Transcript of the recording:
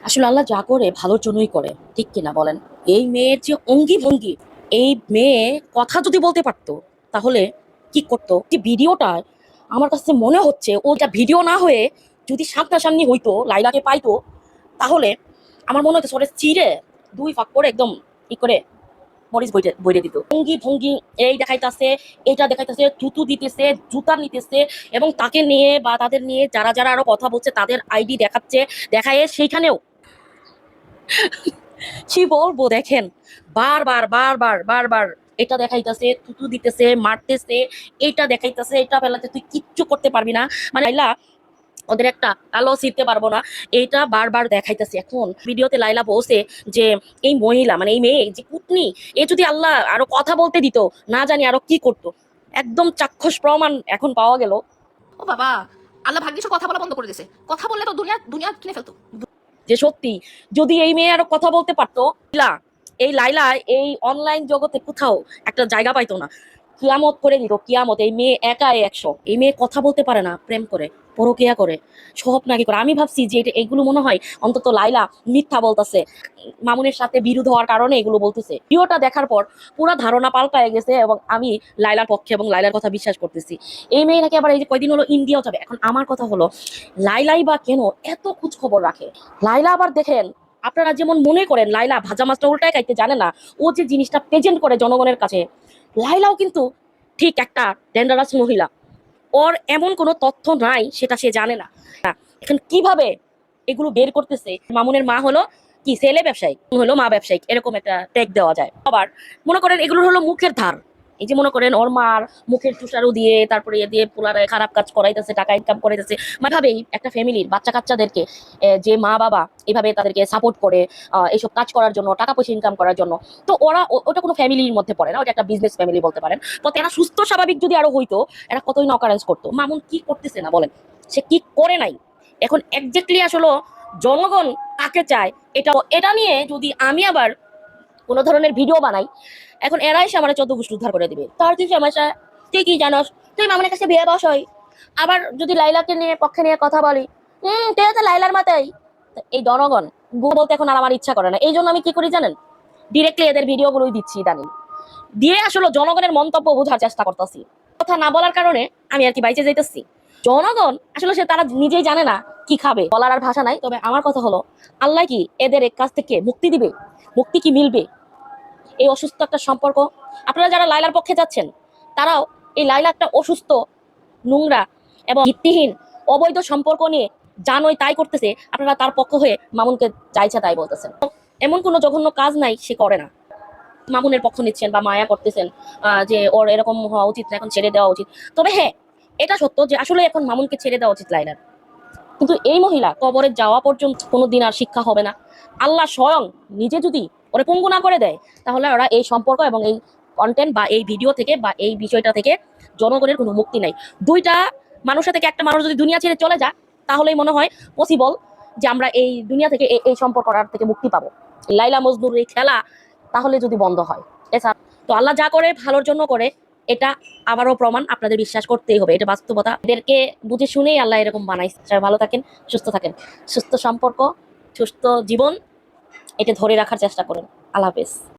আসলে আল্লাহ যা করে ভালোর জন্যই করে, ঠিক কিনা বলেন? এই মেয়ের যে অঙ্গি ভঙ্গি, এই মেয়ে কথা যদি বলতে পারতো তাহলে কি করতো? যে ভিডিওটা আমার কাছে মনে হচ্ছে ওটা ভিডিও না হয়ে যদি সামনাসামনি হইতো, লাইলাকে পাইতো, তাহলে আমার মনে হচ্ছে ওরে চিরে দুই ফাঁক করে একদম ই করে মরিচ বইটে বইরে দিত। ভঙ্গি ভঙ্গি এই দেখাইতেছে, এটা দেখাইতেছে, থুতু দিতেছে, জুতা নিতেছে, এবং তাকে নিয়ে বা তাদের নিয়ে যারা যারা আরো কথা বলছে তাদের আইডি দেখাচ্ছে, দেখায় সেইখানেও কি বলবো দেখেন, বারবার বারবার বারবার এটা দেখাইতেছে, থুতু দিতেছে, মারতেছে, এটা দেখাইতেছে, এটা ফেলাতে তুই কিচ্ছু করতে পারবি না, মানে লাইলা ওদের একটা আলো ছিঁড়তে পারবো না, এইটা বারবার দেখাইতেছে। এখন ভিডিওতে লাইলা বলছে যে এই মহিলা মানে এই মেয়ে যে কুটনি, এ যদি আল্লাহ আরো কথা বলতে দিত না জানি আরো কি করতো। একদম চাক্ষুষ প্রমাণ এখন পাওয়া গেল। ও বাবা, আল্লাহ ভাগ্যিস কথা বলা বন্ধ করে দিয়েছে। কথা বললে তো দুনিয়া দুনিয়া কিনে ফেলতো। যে সত্যি যদি এই মেয়ে আরো কথা বলতে পারতো, এই লাইলা এই অনলাইন জগতে কোথাও একটা জায়গা পাইতো না। কিয়ামত করে দিত, কিয়ামত। এই মেয়ে একা 100। এই মেয়ে কথা বলতে পারে না, প্রেম করে, পরকিয়া করে, সব নাকি করে। আমি ভাবছি যে এগুলো মনে হয় অন্তত লাইলা মিথ্যা বলতেছে, মামুনের সাথে বিরোধ হওয়ার কারণে এগুলো বলতেছে। ভিডিওটা দেখার পর পুরো ধারণা পাল্টায় গেছে এবং আমি লাইলার পক্ষে এবং লাইলার কথা বিশ্বাস করতেছি। এই মেয়ে নাকি আবার এই যে কয়দিন হলো ইন্ডিয়াও যাবে। এখন আমার কথা হলো, লাইলাই বা কেন এত খোঁজ খবর রাখে? লাইলা আবার দেখেন, আপনারা যেমন মনে করেন লাইলা ভাজা মাছটা উল্টায় খাইতে জানে না, ও যে জিনিসটা প্রেজেন্ট করে জনগণের কাছে, লাইলাও কিন্তু ঠিক একটা ডেঞ্জারাস মহিলা। ওর এমন কোনো তথ্য নাই সেটা সে জানে না। এখন কিভাবে এগুলো বের করতেছে? মামুনের মা হলো কি ছেলে ব্যবসায়ী, হলো মা ব্যবসায়িক, এরকম একটা ট্যাগ দেওয়া যায়। আবার মনে করেন এগুলো হলো মুখের ধার। এই যে মনে করেন ওর মার মুখের তুষারও দিয়ে, তারপরে ইয়ে দিয়ে পোলারে খারাপ কাজ করাইতেছে, টাকা ইনকাম করাইতেছে। মানে ভাবেই একটা ফ্যামিলির বাচ্চা কাচ্চাদেরকে যে মা বাবা এভাবে তাদেরকে সাপোর্ট করে এইসব কাজ করার জন্য, টাকা পয়সা ইনকাম করার জন্য, তো ওরা ওটা কোনো ফ্যামিলির মধ্যে পড়ে না, ওটা একটা বিজনেস ফ্যামিলি বলতে পারেন। তো এরা সুস্থ স্বাভাবিক যদি আরো হইতো, এরা কতই না অকারেন্স করতো। মামুন কি করতেছে না বলেন? সে কি করে নাই? এখন একজাক্টলি আসলে জনগণ কাকে চায়, এটা নিয়ে যদি আমি আবার কোনো ধরনের ভিডিও বানাই, এখন এরা এসে আমার 14 গোষ্ঠী উদ্ধার করে দিবে। তার কি সমস্যা? তুই কি জানোস? তুই মামুনের কাছে বিয়ে বস হই। আবার যদি লাইলাকে নিয়ে পক্ষে নিয়ে কথা বলি, তুই তো লাইলার মাথায়। এই জনগণ বলতে এখন আর আমার ইচ্ছা করে না। এই জন্য আমি কি করি জানেন? ডিরেক্টলি এদের ভিডিওগুলোই দিচ্ছি ইদানিং, দিয়ে আসলে জনগণের মন্তব্য বোঝার চেষ্টা করতেছি। কথা না বলার কারণে আমি আর কি বাইচে যাইতেছি। জনগণ আসলে তারা নিজেই জানে না কি খাবে, বলার আর ভাষা নাই। তবে আমার কথা হলো, আল্লাহ কি এদের এক কাছ থেকে মুক্তি দিবে? মুক্তি কি মিলবে? এই অসুস্থ একটা সম্পর্ক, আপনারা যারা লাইলার পক্ষে যাচ্ছেন তারাও এই লাইলা একটা অসুস্থ, নোংরা এবং ভিত্তিহীন অবৈধ সম্পর্ক নিয়ে জানোই তাই করতেছে, আপনারা তার পক্ষ হয়ে মামুনকে যাইছে তাই বলতেছেন। এমন কোনো জঘন্য কাজ নাই সে করে না। মামুনের পক্ষ নিচ্ছেন বা মায়া করতেছেন যে ওর এরকম হওয়া উচিত না, এখন ছেড়ে দেওয়া উচিত। তবে হ্যাঁ, এটা সত্য যে আসলে এখন মামুনকে ছেড়ে দেওয়া উচিত লাইলার। কিন্তু এই মহিলা কবরে যাওয়া পর্যন্ত কোনোদিন আর শিক্ষা হবে না। আল্লাহ স্বয়ং নিজে যদি ওরে পঙ্গু না করে দেয়, তাহলে ওরা এই সম্পর্ক এবং এই কন্টেন্ট বা এই ভিডিও থেকে বা এই বিষয়টা থেকে জনগণের কোনো মুক্তি নাই। দুইটা মানুষের থেকে একটা মানুষ যদি দুনিয়া ছেড়ে চলে যায়, তাহলেই মনে হয় পসিবল যে আমরা এই দুনিয়া থেকে এই সম্পর্কটার থেকে মুক্তি পাবো। লাইলা মজনুর এই খেলা তাহলে যদি বন্ধ হয়। এছাড়া তো আল্লাহ যা করে ভালোর জন্য করে, এটা আবারও প্রমাণ। আপনাদের বিশ্বাস করতেই হবে, এটা বাস্তবতা। এদেরকে বুঝে শুনেই আল্লাহ এরকম বানাইছে। সবাই ভালো থাকেন, সুস্থ থাকেন। সুস্থ সম্পর্ক, সুস্থ জীবন, এটা ধরে রাখার চেষ্টা করুন। আল্লাহ হাফেজ।